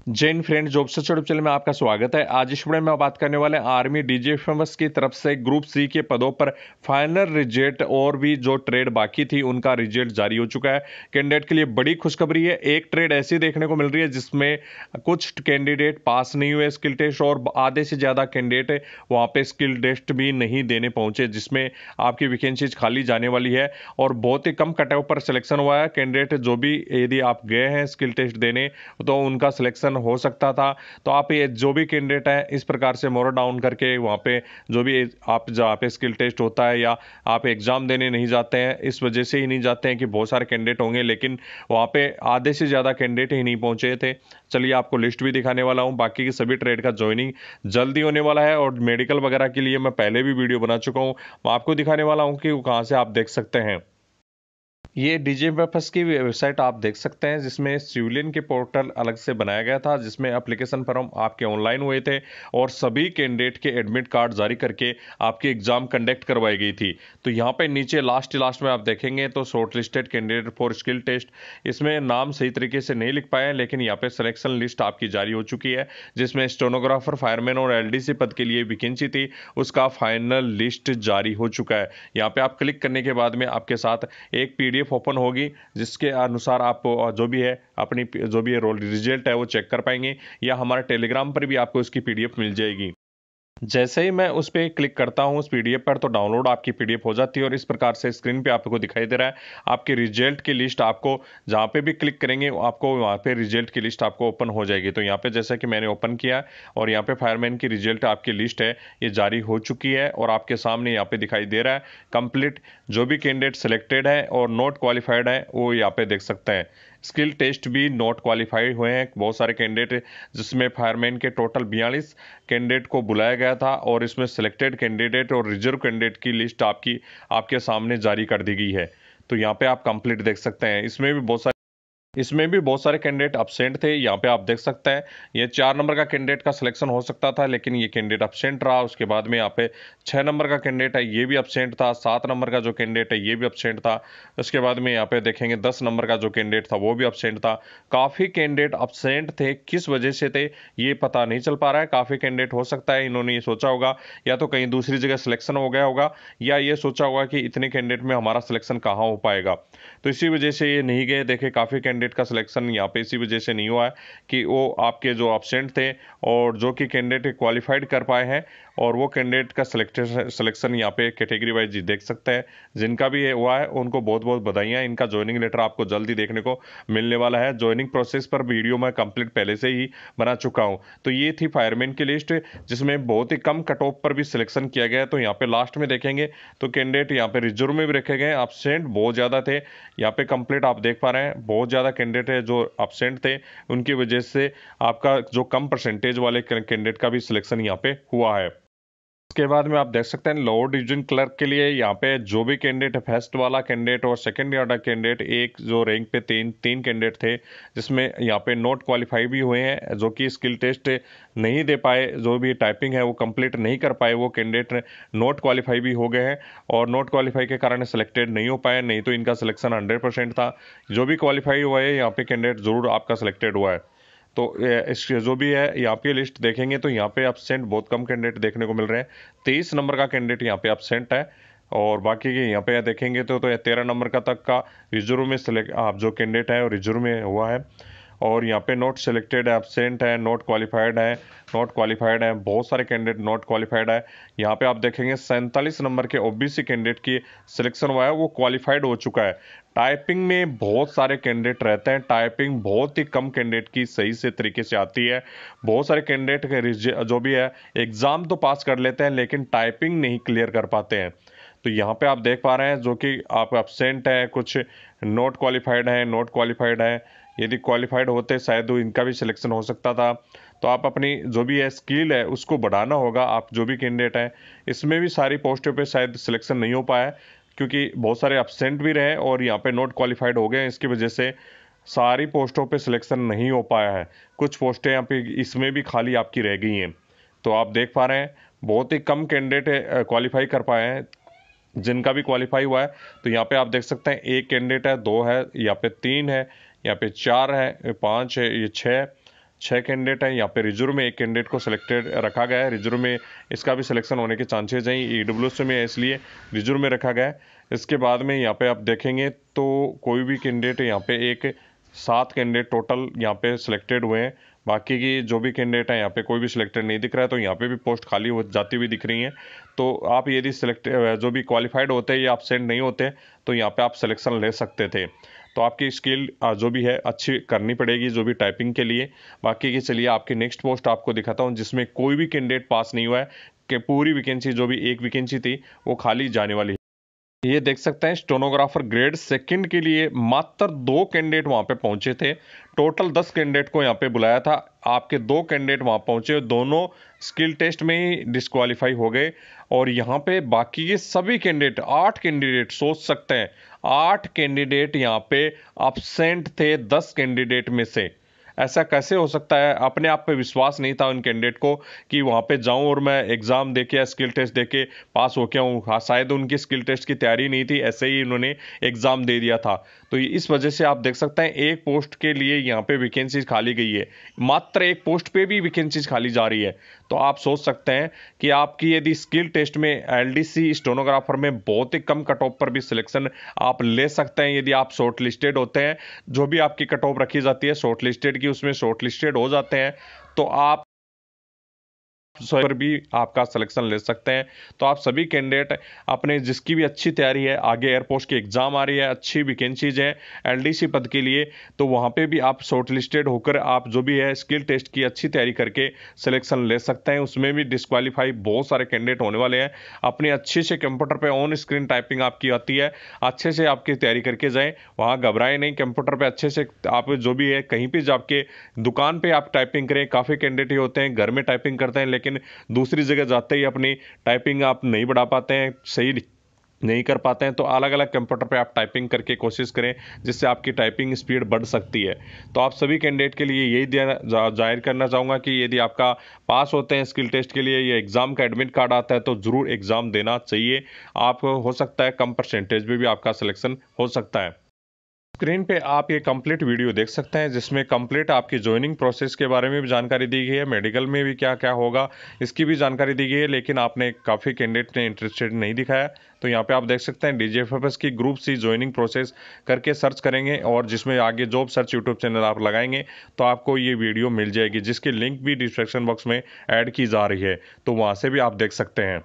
Jain friend job search YouTube channel में आपका स्वागत है। आज इस वीडियो में बात करने वाले हैं आर्मी डीजीएफएमएस की तरफ से ग्रुप सी के पदों पर फाइनल रिजल्ट और भी जो ट्रेड बाकी थी उनका रिजल्ट जारी हो चुका है। कैंडिडेट के लिए बड़ी खुशखबरी है। एक ट्रेड ऐसी देखने को मिल रही है जिसमें कुछ कैंडिडेट पास नहीं हुए स्किल टेस्ट और आधे से ज़्यादा कैंडिडेट वहाँ पे स्किल टेस्ट भी नहीं देने पहुंचे, जिसमें आपकी वैकेंसीज खाली जाने वाली है और बहुत ही कम कट ऑफ पर सिलेक्शन हुआ है। कैंडिडेट जो भी यदि आप गए हैं स्किल टेस्ट देने तो उनका सिलेक्शन हो सकता था। तो आप ये जो भी कैंडिडेट है इस प्रकार से मोर डाउन करके वहाँ पे जो भी आप जहाँ पे स्किल टेस्ट होता है या आप एग्जाम देने नहीं जाते हैं, इस वजह से ही नहीं जाते हैं कि बहुत सारे कैंडिडेट होंगे, लेकिन वहाँ पे आधे से ज़्यादा कैंडिडेट ही नहीं पहुँचे थे। चलिए आपको लिस्ट भी दिखाने वाला हूँ। बाकी की सभी ट्रेड का ज्वाइनिंग जल्दी होने वाला है और मेडिकल वगैरह के लिए मैं पहले भी वीडियो बना चुका हूँ। मैं आपको दिखाने वाला हूँ कि कहाँ से आप देख सकते हैं। ये डीजीएफएस की वेबसाइट आप देख सकते हैं, जिसमें सिविलियन के पोर्टल अलग से बनाया गया था, जिसमें एप्लीकेशन फॉर्म आपके ऑनलाइन हुए थे और सभी कैंडिडेट के एडमिट कार्ड जारी करके आपकी एग्जाम कंडक्ट करवाई गई थी। तो यहाँ पे नीचे लास्ट में आप देखेंगे तो shortlisted candidate for skill test, इसमें नाम सही तरीके से नहीं लिख पाए, लेकिन यहाँ पे सिलेक्शन लिस्ट आपकी जारी हो चुकी है, जिसमें स्टेनोग्राफर, फायरमैन और एलडीसी पद के लिए वैकेंसी थी, उसका फाइनल लिस्ट जारी हो चुका है। यहाँ पे आप क्लिक करने के बाद में आपके साथ एक पीडीएफ ओपन होगी, जिसके अनुसार आप जो भी है अपनी जो भी रोल रिजल्ट है वो चेक कर पाएंगे, या हमारे टेलीग्राम पर भी आपको इसकी पीडीएफ मिल जाएगी। जैसे ही मैं उस पर क्लिक करता हूं उस पीडीएफ पर, तो डाउनलोड आपकी पीडीएफ हो जाती है और इस प्रकार से स्क्रीन पे आपको दिखाई दे रहा है आपके रिजल्ट की लिस्ट। आपको जहां पे भी क्लिक करेंगे आपको वहां पे रिजल्ट की लिस्ट आपको ओपन हो जाएगी। तो यहाँ पे जैसा कि मैंने ओपन किया और यहाँ पे फायरमैन की रिजल्ट आपकी लिस्ट है ये जारी हो चुकी है और आपके सामने यहाँ पे दिखाई दे रहा है कंप्लीट। जो भी कैंडिडेट सिलेक्टेड है और नॉट क्वालिफाइड है वो यहाँ पे देख सकते हैं। स्किल टेस्ट भी नॉट क्वालिफाई हुए हैं बहुत सारे कैंडिडेट, जिसमें फायरमैन के टोटल 42 कैंडिडेट को बुलाया गया था और इसमें सिलेक्टेड कैंडिडेट और रिजर्व कैंडिडेट की लिस्ट आपके सामने जारी कर दी गई है। तो यहाँ पे आप कंप्लीट देख सकते हैं। इसमें भी बहुत सारे कैंडिडेट अब्सेंट थे। यहाँ पे आप देख सकते हैं ये 4 नंबर का कैंडिडेट का सिलेक्शन हो सकता था, लेकिन ये कैंडिडेट अब्सेंट रहा। उसके बाद में यहाँ पे 6 नंबर का कैंडिडेट है ये भी अब्सेंट था। 7 नंबर का जो कैंडिडेट है ये भी अब्सेंट था। उसके बाद में यहाँ पे देखेंगे 10 नंबर का जो कैंडिडेट था वो भी अब्सेंट था। काफ़ी कैंडिडेट अब्सेंट थे, किस वजह से थे ये पता नहीं चल पा रहा है। काफ़ी कैंडिडेट हो सकता है इन्होंने ये सोचा होगा या तो कहीं दूसरी जगह सिलेक्शन हो गया होगा, या ये सोचा होगा कि इतने कैंडिडेट में हमारा सिलेक्शन कहाँ हो पाएगा, तो इसी वजह से ये नहीं गए। देखे काफ़ी कैंडिडेट का सिलेक्शन यहाँ पे इसी वजह से नहीं हुआ है कि वो आपके जो एब्सेंट थे और जो कि कैंडिडेट क्वालिफाइड कर पाए हैं, और वो कैंडिडेट का सिलेक्शन यहाँ पे कैटेगरी वाइज देख सकते हैं। जिनका भी ये हुआ है उनको बहुत बहुत बधाइयाँ। इनका ज्वाइनिंग लेटर आपको जल्दी देखने को मिलने वाला है। ज्वाइनिंग प्रोसेस पर वीडियो मैं कंप्लीट पहले से ही बना चुका हूँ। तो ये थी फायरमैन की लिस्ट, जिसमें बहुत ही कम कट ऑफ पर भी सिलेक्शन किया गया है। तो यहाँ पे लास्ट में देखेंगे तो कैंडिडेट यहाँ पे रिजर्व में भी रखे गए, एब्सेंट बहुत ज़्यादा थे। यहाँ पे कंप्लीट आप देख पा रहे हैं बहुत ज़्यादा कैंडिडेट है जो एब्सेंट थे, उनकी वजह से आपका जो कम परसेंटेज वाले कैंडिडेट का भी सिलेक्शन यहाँ पे हुआ है। उसके बाद में आप देख सकते हैं लोअर डिवीजन क्लर्क के लिए यहाँ पे जो भी कैंडिडेट है, फर्स्ट वाला कैंडिडेट और सेकंड वाला कैंडिडेट, एक जो रैंक पे तीन कैंडिडेट थे, जिसमें यहाँ पे नोट क्वालिफाई भी हुए हैं, जो कि स्किल टेस्ट नहीं दे पाए, जो भी टाइपिंग है वो कंप्लीट नहीं कर पाए, वो कैंडिडेट नोट क्वालिफाई भी हो गए हैं और नोट क्वालिफाई के कारण सिलेक्टेड नहीं हो पाए, नहीं तो इनका सिलेक्शन 100% था। जो भी क्वालिफाई हुआ है यहाँ पे कैंडिडेट जरूर आपका सिलेक्टेड हुआ है। तो इस जो भी है यहाँ पे लिस्ट देखेंगे तो यहाँ पे एब्सेंट बहुत कम कैंडिडेट देखने को मिल रहे हैं। 23 नंबर का कैंडिडेट यहाँ पे एब्सेंट है और बाकी के यहाँ पे देखेंगे तो 13 नंबर का तक का रिजर्व में सिलेक्ट आप जो कैंडिडेट है वो रिजर्व में हुआ है। और यहाँ पे नॉट सिलेक्टेड है, एब्सेंट है, नॉट क्वालिफाइड है, नॉट क्वालिफाइड है, बहुत सारे कैंडिडेट नॉट क्वालिफाइड है। यहाँ पे आप देखेंगे 47 नंबर के ओबीसी कैंडिडेट की सिलेक्शन हुआ है, वो क्वालिफाइड हो चुका है। टाइपिंग में बहुत सारे कैंडिडेट रहते हैं, टाइपिंग बहुत ही कम कैंडिडेट की सही से तरीके से आती है। बहुत सारे कैंडिडेट के जो भी है एग्जाम तो पास कर लेते हैं, लेकिन टाइपिंग नहीं क्लियर कर पाते हैं। तो यहाँ पे आप देख पा रहे हैं जो कि आप एब्सेंट है, कुछ नॉट क्वालिफाइड है, नॉट क्वालिफाइड है। यदि क्वालिफाइड होते शायद इनका भी सिलेक्शन हो सकता था। तो आप अपनी जो भी है स्किल है उसको बढ़ाना होगा। आप जो भी कैंडिडेट हैं, इसमें भी सारी पोस्टों पे शायद सिलेक्शन नहीं हो पाया, क्योंकि बहुत सारे एब्सेंट भी रहे और यहाँ पे नॉट क्वालिफाइड हो गए। इसकी वजह से सारी पोस्टों पे सिलेक्शन नहीं हो पाया है। कुछ पोस्टें यहाँ पे इसमें भी खाली आपकी रह गई हैं। तो आप देख पा रहे हैं बहुत ही कम कैंडिडेट क्वालिफाई कर पाए हैं। जिनका भी क्वालिफाई हुआ है तो यहाँ पे आप देख सकते हैं एक कैंडिडेट है, दो है, यहाँ पे तीन है, यहाँ पे चार है, पाँच है, ये छः, 6 कैंडिडेट हैं। यहाँ पे रिजर्व में एक कैंडिडेट को सिलेक्टेड रखा गया है। रिजर्व में इसका भी सिलेक्शन होने के चांसेस हैं, EWS में है इसलिए रिजर्व में रखा गया है। इसके बाद में यहाँ पे आप देखेंगे तो कोई भी कैंडिडेट यहाँ पे एक 7 कैंडिडेट टोटल यहाँ पे सिलेक्टेड हुए हैं। बाकी की जो भी कैंडिडेट हैं यहाँ पे कोई भी सिलेक्टेड नहीं दिख रहा है, तो यहाँ पे भी पोस्ट खाली हो जाती हुई दिख रही हैं। तो आप यदि सिलेक्ट जो भी क्वालिफाइड होते हैं या एब्सेंट नहीं होते तो यहाँ पे आप सिलेक्शन ले सकते थे। तो आपकी स्किल जो भी है अच्छी करनी पड़ेगी जो भी टाइपिंग के लिए। बाकी की चलिए आपकी नेक्स्ट पोस्ट आपको दिखाता हूँ जिसमें कोई भी कैंडिडेट पास नहीं हुआ है कि पूरी वैकेंसी जो भी एक वैकेंसी थी वो खाली जाने वाली है। ये देख सकते हैं स्टेनोग्राफर ग्रेड सेकंड के लिए मात्र 2 कैंडिडेट वहां पे पहुंचे थे। टोटल 10 कैंडिडेट को यहां पे बुलाया था, आपके 2 कैंडिडेट वहां पहुंचे, दोनों स्किल टेस्ट में ही डिस्क्वालीफाई हो गए। और यहां पे बाकी के सभी कैंडिडेट 8 कैंडिडेट, सोच सकते हैं 8 कैंडिडेट यहां पे अब्सेंट थे 10 कैंडिडेट में से। ऐसा कैसे हो सकता है? अपने आप पे विश्वास नहीं था उन कैंडिडेट को कि वहां पे जाऊं और मैं एग्जाम देके या स्किल टेस्ट देके पास हो के आऊं। हाँ, शायद उनकी स्किल टेस्ट की तैयारी नहीं थी, ऐसे ही उन्होंने एग्जाम दे दिया था। तो इस वजह से आप देख सकते हैं एक पोस्ट के लिए यहाँ पे वैकेंसीज खाली गई है, मात्र एक पोस्ट पे भी वैकेंसीज खाली जा रही है। तो आप सोच सकते हैं कि आपकी यदि स्किल टेस्ट में LDC स्टेनोग्राफर में बहुत ही कम कट ऑफ पर भी सिलेक्शन आप ले सकते हैं यदि आप शॉर्ट लिस्टेड होते हैं। जो भी आपकी कट ऑफ रखी जाती है शॉर्ट लिस्टेड की, उसमें शॉर्ट लिस्टेड हो जाते हैं तो आप पर भी आपका सिलेक्शन ले सकते हैं। तो आप सभी कैंडिडेट अपने जिसकी भी अच्छी तैयारी है, आगे एयरपोस्ट की एग्जाम आ रही है, अच्छी वैकेंसीज है LDC पद के लिए, तो वहां पे भी आप शॉर्ट लिस्टेड होकर आप जो भी है स्किल टेस्ट की अच्छी तैयारी करके सिलेक्शन ले सकते हैं। उसमें भी डिस्क्वालीफाई बहुत सारे कैंडिडेट होने वाले हैं। अपने अच्छे से कंप्यूटर पे ऑन स्क्रीन टाइपिंग आपकी आती है, अच्छे से आपकी तैयारी करके जाएं, वहां घबराएं नहीं। कंप्यूटर पे अच्छे से आप जो भी है कहीं भी जाके दुकान पे आप टाइपिंग करें। काफी कैंडिडेट होते हैं घर में टाइपिंग करते हैं लेकिन दूसरी जगह जाते ही अपनी टाइपिंग आप नहीं बढ़ा पाते हैं, सही नहीं कर पाते हैं। तो अलग अलग कंप्यूटर पे आप टाइपिंग करके कोशिश करें जिससे आपकी टाइपिंग स्पीड बढ़ सकती है। तो आप सभी कैंडिडेट के लिए यही जाहिर करना चाहूँगा कि यदि आपका पास होते हैं स्किल टेस्ट के लिए, ये एग्जाम का एडमिट कार्ड आता है तो ज़रूर एग्जाम देना चाहिए। आप हो सकता है कम परसेंटेज में भी आपका सिलेक्शन हो सकता है। स्क्रीन पे आप ये कंप्लीट वीडियो देख सकते हैं जिसमें कंप्लीट आपकी ज्वाइनिंग प्रोसेस के बारे में भी जानकारी दी गई है, मेडिकल में भी क्या क्या होगा इसकी भी जानकारी दी गई है। लेकिन आपने काफ़ी कैंडिडेट ने इंटरेस्टेड नहीं दिखाया। तो यहाँ पे आप देख सकते हैं DGFFS की ग्रुप C ज्वाइनिंग प्रोसेस करके सर्च करेंगे और जिसमें आगे जॉब सर्च यूट्यूब चैनल आप लगाएंगे तो आपको ये वीडियो मिल जाएगी, जिसकी लिंक भी डिस्क्रिप्शन बॉक्स में ऐड की जा रही है, तो वहाँ से भी आप देख सकते हैं।